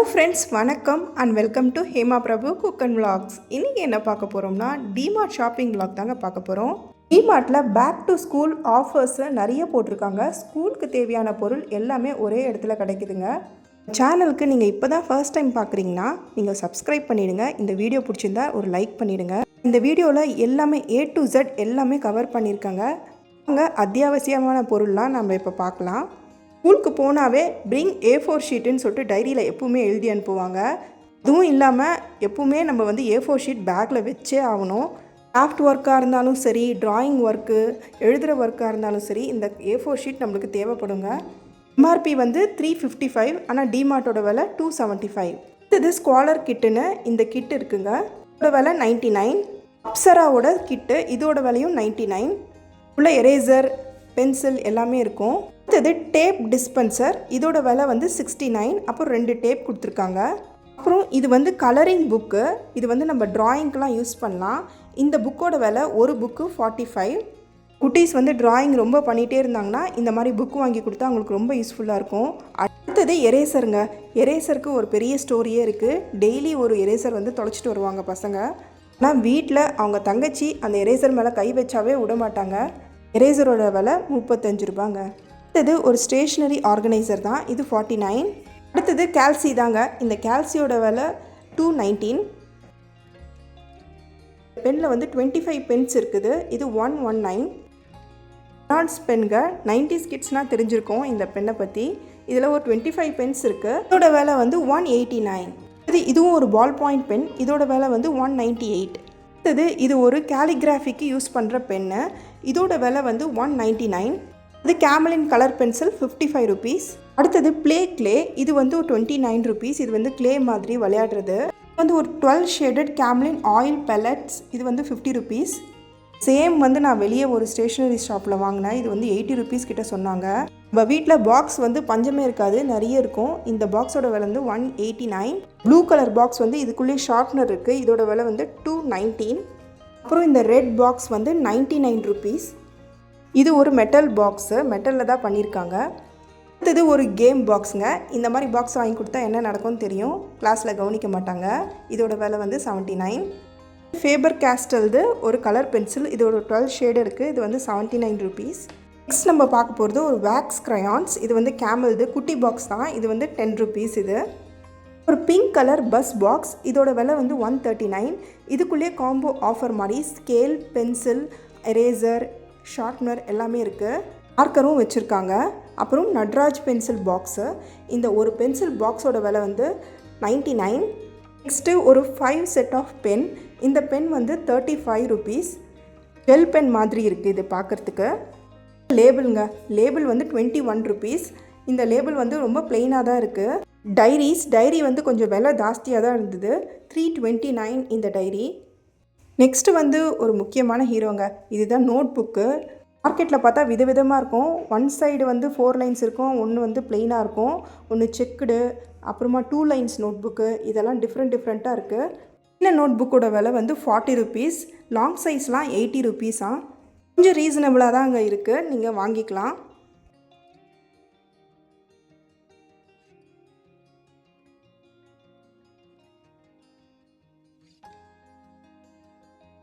Hello friends, வணக்கம் and welcome to Hema Prabhu cook and vlogs. இன்றைக்கி என்ன பார்க்க போகிறோம்னா டிமார்ட் ஷாப்பிங் விளாக் தாங்க பார்க்க போகிறோம். டிமார்ட்டில் பேக் டு ஸ்கூல் ஆஃபர்ஸை நிறைய போட்டிருக்காங்க. ஸ்கூலுக்கு தேவையான பொருள் எல்லாமே ஒரே இடத்துல கிடைக்குதுங்க. சேனலுக்கு நீங்கள் இப்போ தான் ஃபர்ஸ்ட் டைம் பார்க்குறீங்கன்னா நீங்கள் சப்ஸ்கிரைப் பண்ணிவிடுங்க. இந்த வீடியோ பிடிச்சிருந்தா ஒரு லைக் பண்ணிவிடுங்க. இந்த வீடியோவில் எல்லாமே A to Z எல்லாமே கவர் பண்ணியிருக்காங்க. அங்கே அத்தியாவசியமான பொருள்லாம் நம்ம இப்போ பார்க்கலாம். ஸ்கூலுக்கு போனாவே பிரிங் A4 ஷீட்டுன்னு சொல்லிட்டு டைரியில் எப்பவுமே எழுதி அனுப்புவாங்க. அதுவும் இல்லாமல் எப்பவுமே நம்ம A4 ஷீட் பேக்கில் வச்சே ஆகணும். கிராஃப்ட் ஒர்க்காக இருந்தாலும் சரி, ட்ராயிங் ஒர்க்கு, எழுதுகிற ஒர்க்காக இருந்தாலும் சரி, இந்த A4 ஷீட் நம்மளுக்கு தேவைப்படுங்க. MRP 355, ஆனால் டிமார்ட்டோட விலை 275. இது ஸ்காலர் கிட்டுன்னு இந்த கிட் இருக்குங்க. இதோட விலை 99. அப்சராவோட கிட்டு, இதோட விலையும் 99. உள்ள எரேசர், பென்சில் எல்லாமே இருக்கும். அடுத்தது டேப் டிஸ்பென்சர், இதோட விலை 69. அப்புறம் 2 டேப் கொடுத்துருக்காங்க. அப்புறம் இது கலரிங் புக்கு, இது நம்ம ட்ராயிங்க்கெலாம் யூஸ் பண்ணலாம். இந்த புக்கோட விலை ஒரு புக்கு 45. குட்டீஸ் ட்ராயிங் ரொம்ப பண்ணிகிட்டே இருந்தாங்கன்னா இந்த மாதிரி புக்கு வாங்கி கொடுத்தா அவங்களுக்கு ரொம்ப யூஸ்ஃபுல்லாக இருக்கும். அடுத்தது எரேசருங்க. எரேசருக்கு ஒரு பெரிய ஸ்டோரியே இருக்குது. டெய்லி ஒரு எரேசர் தொலைச்சிட்டு வருவாங்க பசங்க. ஆனால் வீட்டில் அவங்க தங்கச்சி அந்த எரேசர் மேலே கை வச்சாவே விட மாட்டாங்க. எரேசரோட விலை 35 ரூபாங்க. அடுத்தது ஒரு ஸ்டேஷ்னரி ஆர்கனைசர் தான், இது 49. அடுத்தது கேல்சி தாங்க. இந்த கேல்சியோட விலை 219. பெனில் 25 பென்ஸ் இருக்குது, இது 119. நாட்ஸ் பென்க 90s கிட்ஸ்னால் தெரிஞ்சிருக்கோம் இந்த பென்னை பற்றி. இதில் ஒரு 25 பென்ஸ் இருக்குது. இதோட விலை 189. இதுவும் ஒரு பால் பாயிண்ட் பென், இதோட விலை 198. அடுத்தது இது ஒரு கேலிகிராஃபிக்கு யூஸ் பண்ணுற பென்னு, இதோட விலை 199. இது கேமலின் கலர் பென்சில் 55 ருபீஸ். அடுத்தது ப்ளே கிளே, இது 29 ருபீஸ். இது கிளே மாதிரி விளையாடுறது. ஒரு 12 ஷேடட் கேமலின் ஆயில் பெல்லட்ஸ், இது 50 ருபீஸ். சேம் நான் வெளியே ஒரு ஸ்டேஷ்னரி ஷாப்பில் வாங்கினேன். இது 80 ருபீஸ் கிட்ட சொன்னாங்க. நம்ம வீட்டில் பாக்ஸ் பஞ்சமே இருக்காது, நிறைய இருக்கும். இந்த பாக்ஸோட விலை 189. ப்ளூ கலர் பாக்ஸ் இதுக்குள்ளேயே ஷார்ப்னர் இருக்குது, இதோட விலை 219. அப்புறம் இந்த ரெட் பாக்ஸ் 99 ருபீஸ். இது ஒரு மெட்டல் பாக்ஸு, மெட்டலில் தான் பண்ணியிருக்காங்க. அடுத்தது ஒரு கேம் பாக்ஸுங்க. இந்த மாதிரி பாக்ஸ் வாங்கி கொடுத்தா என்ன நடக்கும்னு தெரியும், கிளாஸில் கவனிக்க மாட்டாங்க. இதோட விலை 79. ஃபேபர் கேஸ்டல்து ஒரு கலர் பென்சில், இதோட 12 ஷேடு இருக்குது, இது 79 ருபீஸ். நெக்ஸ்ட் நம்ம பார்க்க போகிறது ஒரு வேக்ஸ் க்ரையான்ஸ், இது கேமல்து குட்டி பாக்ஸ் தான், இது 10 ருபீஸ். இது ஒரு பிங்க் கலர் பஸ் பாக்ஸ், இதோட விலை 139. இதுக்குள்ளேயே காம்போ ஆஃபர் மாதிரி ஸ்கேல், பென்சில், எரேசர், ஷார்ப்னர் எல்லாமே இருக்குது. மார்க்கரும் வச்சுருக்காங்க. அப்புறம் நட்ராஜ் பென்சில் பாக்ஸு, இந்த ஒரு பென்சில் பாக்ஸோட விலை 99. நெக்ஸ்ட்டு ஒரு 5 செட் ஆஃப் பென், இந்த பென் 35 ருபீஸ். ஜெல் பென் மாதிரி இருக்குது இது பார்க்குறதுக்கு. லேபிளுங்க, லேபிள் 21 ருபீஸ். இந்த லேபிள் ரொம்ப பிளெயினாக தான் இருக்குது. டைரி கொஞ்சம் விலை ஜாஸ்தியாக தான் இருந்தது, 329 இந்த டைரி. நெக்ஸ்ட்டு ஒரு முக்கியமான ஹீரோங்க, இதுதான் நோட் புக்கு. மார்க்கெட்டில் பார்த்தா விதவிதமாக இருக்கும். ஒன் சைடு 4 லைன்ஸ் இருக்கும், ஒன்று பிளெயினாக இருக்கும், ஒன்று செக்குடு, அப்புறமா 2 லைன்ஸ் நோட் புக்கு, இதெல்லாம் டிஃப்ரெண்ட்டாக இருக்குது. இந்த நோட் புக்கோட விலை 40 ருபீஸ். லாங் சைஸ்லாம் 80 ருபீஸா. கொஞ்சம் ரீசனபிளாக தான் அங்கே இருக்குது, நீங்கள் வாங்கிக்கலாம்.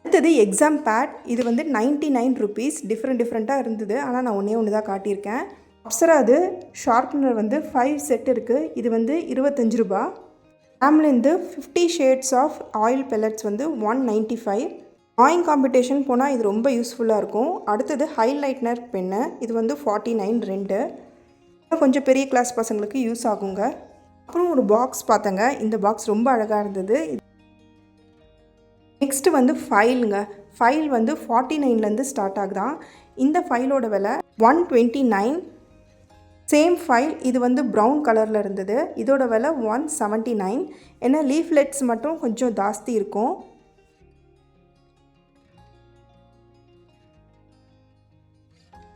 அடுத்தது எக்ஸாம் பேட், இது 99 ருபீஸ். டிஃப்ரெண்ட்டாக இருந்தது, ஆனால் நான் ஒன்று தான் காட்டியிருக்கேன். அப்சராது ஷார்ப்னர் 5 செட் இருக்குது, இது 25 ரூபா. கேம்லிந்து 50 shades of oil pellets 195. Drawing competition போனால் இது ரொம்ப யூஸ்ஃபுல்லாக இருக்கும். அடுத்தது ஹைலைட்னர் பென்னு, இது 49 2. கொஞ்சம் பெரிய கிளாஸ் பசங்களுக்கு யூஸ் ஆகுங்க. அப்புறம் ஒரு பாக்ஸ் பார்த்தங்க, இந்த பாக்ஸ் ரொம்ப அழகாக இருந்தது. நெக்ஸ்ட்டு ஃபைலுங்க. ஃபைல் 49லேருந்து ஸ்டார்ட் ஆகுதான். இந்த ஃபைலோட விலை 129. சேம் ஃபைல், இது ப்ரௌன் கலரில் இருந்தது, இதோட விலை 179. ஏன்னா லீஃப்லெட்ஸ் மட்டும் கொஞ்சம் ஜாஸ்தி இருக்கும்.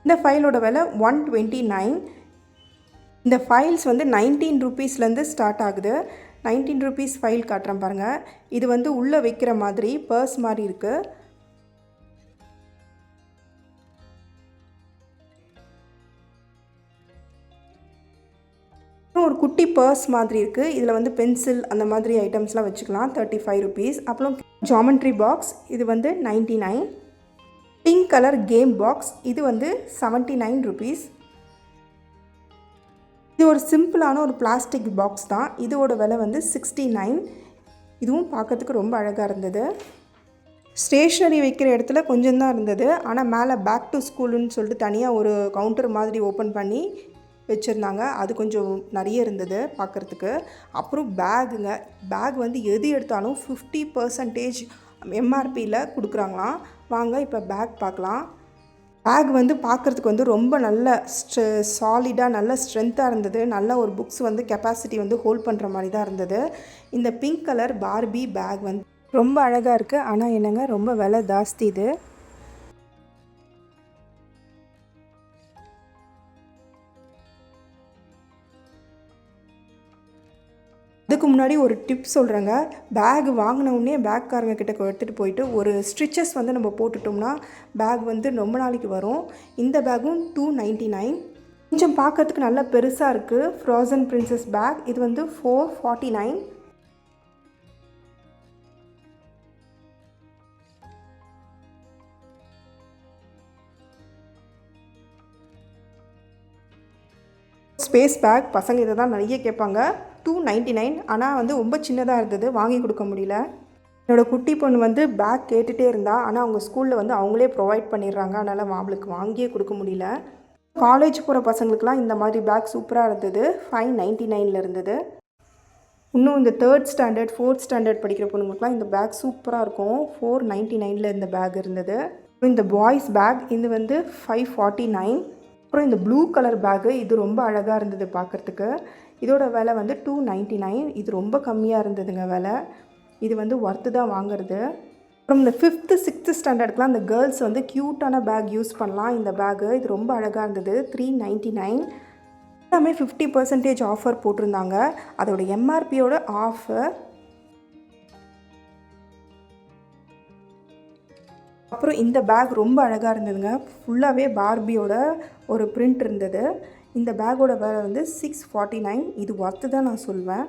இந்த ஃபைலோட விலை 129. இந்த ஃபைல்ஸ் 19 ருபீஸ்லேருந்து ஸ்டார்ட் ஆகுது. 19 ருபீஸ் ஃபைல் காட்டுறேன் பாருங்கள். இது உள்ளே வைக்கிற மாதிரி பர்ஸ் மாதிரி இருக்குது. ஒரு குட்டி பர்ஸ் மாதிரி இருக்குது. இதில் வந்து பென்சில் அந்த மாதிரி ஐட்டம்ஸ்லாம் வச்சுக்கலாம். 35 ருபீஸ். அப்புறம் ஜாமெண்ட்ரி பாக்ஸ் இது வந்து 99. பிங்க் கலர் கேம் பாக்ஸ் இது வந்து 79 ருபீஸ். இது ஒரு சிம்பிளான ஒரு பிளாஸ்டிக் பாக்ஸ் தான். இதோட விலை வந்து 69. இதுவும் பார்க்கறதுக்கு ரொம்ப அழகாக இருந்தது. ஸ்டேஷ்னரி வைக்கிற இடத்துல கொஞ்சம் தான் இருந்தது. ஆனால் மேலே பேக் டு ஸ்கூலுன்னு சொல்லிட்டு தனியாக ஒரு கவுண்டர் மாதிரி ஓப்பன் பண்ணி வச்சுருந்தாங்க. அது கொஞ்சம் நிறைய இருந்தது பார்க்குறதுக்கு. அப்புறம் பேகுங்க. பேக் வந்து எது எடுத்தாலும் 50% எம்ஆர்பியில் கொடுக்குறாங்களாம். வாங்க இப்போ பேக் பார்க்கலாம். பேக் வந்து பார்க்குறதுக்கு வந்து ரொம்ப நல்ல சாலிடாக நல்ல ஸ்ட்ரென்த்தாக இருந்தது. நல்ல ஒரு புக்ஸ் வந்து கெப்பாசிட்டி வந்து ஹோல்ட் பண்ணுற மாதிரி தான் இருந்தது. இந்த பிங்க் கலர் பார்பி பேக் வந்து ரொம்ப அழகாக இருக்குது. ஆனால் என்னங்க ரொம்ப விலை ஜாஸ்தி இது. அதுக்கு முன்னாடி ஒரு டிப் சொல்கிறேங்க. பேக் வாங்கினவுடனே பேக்காரங்க கிட்ட எடுத்துகிட்டு போயிட்டு ஒரு ஸ்டிச்சஸ் வந்து நம்ம போட்டுட்டோம்னா பேக் வந்து ரொம்ப நாளைக்கு வரும். இந்த பேக்கும் 299. கொஞ்சம் பார்க்கறதுக்கு நல்லா பெருசாக இருக்குது. ஃப்ரோசன் பிரின்சஸ் பேக் இது வந்து 449. ஸ்பேஸ் பேக் பசங்க இதை தான் நிறைய கேட்பாங்க. 299. ஆனால் வந்து ரொம்ப சின்னதாக இருந்தது, வாங்கி கொடுக்க முடியல. என்னோடய குட்டி பொண்ணு வந்து பேக் கேட்டுகிட்டே இருந்தா. ஆனால் அவங்க ஸ்கூலில் வந்து அவங்களே ப்ரொவைட் பண்ணிடுறாங்க. அதனால் அவளுக்கு வாங்கியே கொடுக்க முடியல. காலேஜ் போகிற பசங்களுக்குலாம் இந்த மாதிரி பேக் சூப்பராக இருந்தது. 599 இருந்தது. இன்னும் இந்த 3rd ஸ்டாண்டர்ட் 4th ஸ்டாண்டர்ட் படிக்கிற பொண்ணுங்களுக்குலாம் இந்த பேக் சூப்பராக இருக்கும். 499 இந்த பேக் இருந்தது. இந்த பாய்ஸ் பேக் இது வந்து 549. அப்புறம் இந்த ப்ளூ கலர் பேக்கு இது ரொம்ப அழகாக இருந்தது பார்க்குறதுக்கு. இதோட விலை வந்து 299. இது ரொம்ப கம்மியாக இருந்ததுங்க விலை. இது வந்து ஒர்த்து தான் வாங்குறது. அப்புறம் இந்த 5th 6th ஸ்டாண்டர்டுக்குலாம் இந்த கேர்ள்ஸ் வந்து க்யூட்டான பேக் யூஸ் பண்ணலாம். இந்த பேக்கு இது ரொம்ப அழகாக இருந்தது. 399. எல்லாமே 50% ஆஃபர் போட்டிருந்தாங்க. அதோட எம்ஆர்பியோட ஆஃபர். அப்புறம் இந்த பேக் ரொம்ப அழகாக இருந்ததுங்க. ஃபுல்லாகவே பார்பியோட ஒரு பிரிண்ட் இருந்தது. இந்த பேக்கோட விலை வந்து 649. இது ஒர்த்து தான் நான் சொல்வேன்.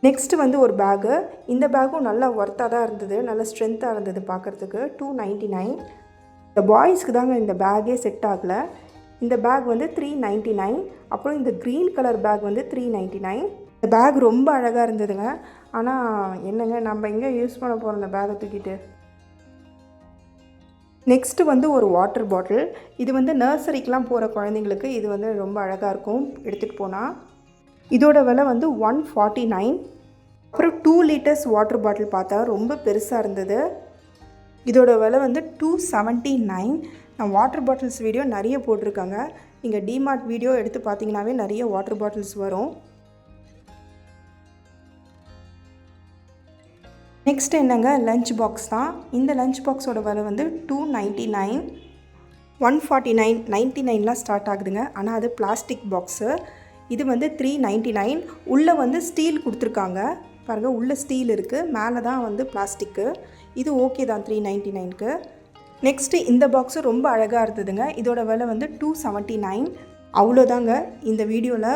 நெக்ஸ்ட்டு வந்து ஒரு பேக்கு. இந்த பேக்கும் நல்லா ஒர்த்தாக தான் இருந்தது. நல்ல ஸ்ட்ரென்த்தாக இருந்தது பார்க்குறதுக்கு. 299. இந்த பாய்ஸ்க்கு தாங்க இந்த பேக்கே செட் ஆகலை. இந்த பேக் வந்து 399. அப்புறம் இந்த க்ரீன் கலர் பேக் வந்து 399. இந்த பேக் ரொம்ப அழகாக இருந்ததுங்க. ஆனால் என்னங்க நம்ம எங்கே யூஸ் பண்ண போகிறோம் இந்த பேக்கை தூக்கிட்டு. நெக்ஸ்ட்டு வந்து ஒரு வாட்டர் பாட்டில். இது வந்து நர்சரிக்கெலாம் போகிற குழந்தைங்களுக்கு இது வந்து ரொம்ப அழகாக இருக்கும் எடுத்துகிட்டு போனால். இதோட விலை வந்து 149. அப்புறம் 2 லிட்டர்ஸ் வாட்டர் பாட்டில் பார்த்தா ரொம்ப பெருசாக இருந்தது. இதோட விலை வந்து 279. நான் வாட்டர் பாட்டில்ஸ் வீடியோ நிறைய போட்டிருக்காங்க. நீங்கள் டிமார்ட் வீடியோ எடுத்து பார்த்தீங்கன்னாவே நிறைய வாட்டர் பாட்டில்ஸ் வரும். நெக்ஸ்ட் என்னங்க லஞ்ச் பாக்ஸ் தான். இந்த லஞ்ச் பாக்ஸோட விலை வந்து 299. 149 99லாம் ஸ்டார்ட் ஆகுதுங்க. ஆனால் அது பிளாஸ்டிக் பாக்ஸு. இது வந்து 399. உள்ளே வந்து ஸ்டீல் கொடுத்துருக்காங்க பாருங்கள். உள்ளே ஸ்டீல் இருக்குது, மேலே தான் வந்து பிளாஸ்டிக்கு. இது ஓகே தான் 399க்கு. நெக்ஸ்ட்டு இந்த பாக்ஸு ரொம்ப அழகாக இருந்ததுங்க. இதோட விலை வந்து 279. அவ்வளோதாங்க. இந்த வீடியோவில்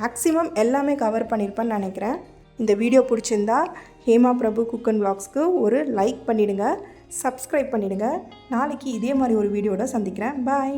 மேக்ஸிமம் எல்லாமே கவர் பண்ணியிருப்பேன்னு நினைக்கிறேன். இந்த வீடியோ பிடிச்சிருந்தா ஹேமா பிரபு குக் அண்ட் விளாக்ஸ்க்கு ஒரு லைக் பண்ணிவிடுங்க, சப்ஸ்கிரைப் பண்ணிவிடுங்க. நாளைக்கு இதே மாதிரி ஒரு வீடியோட சந்திக்கிறேன். பாய்.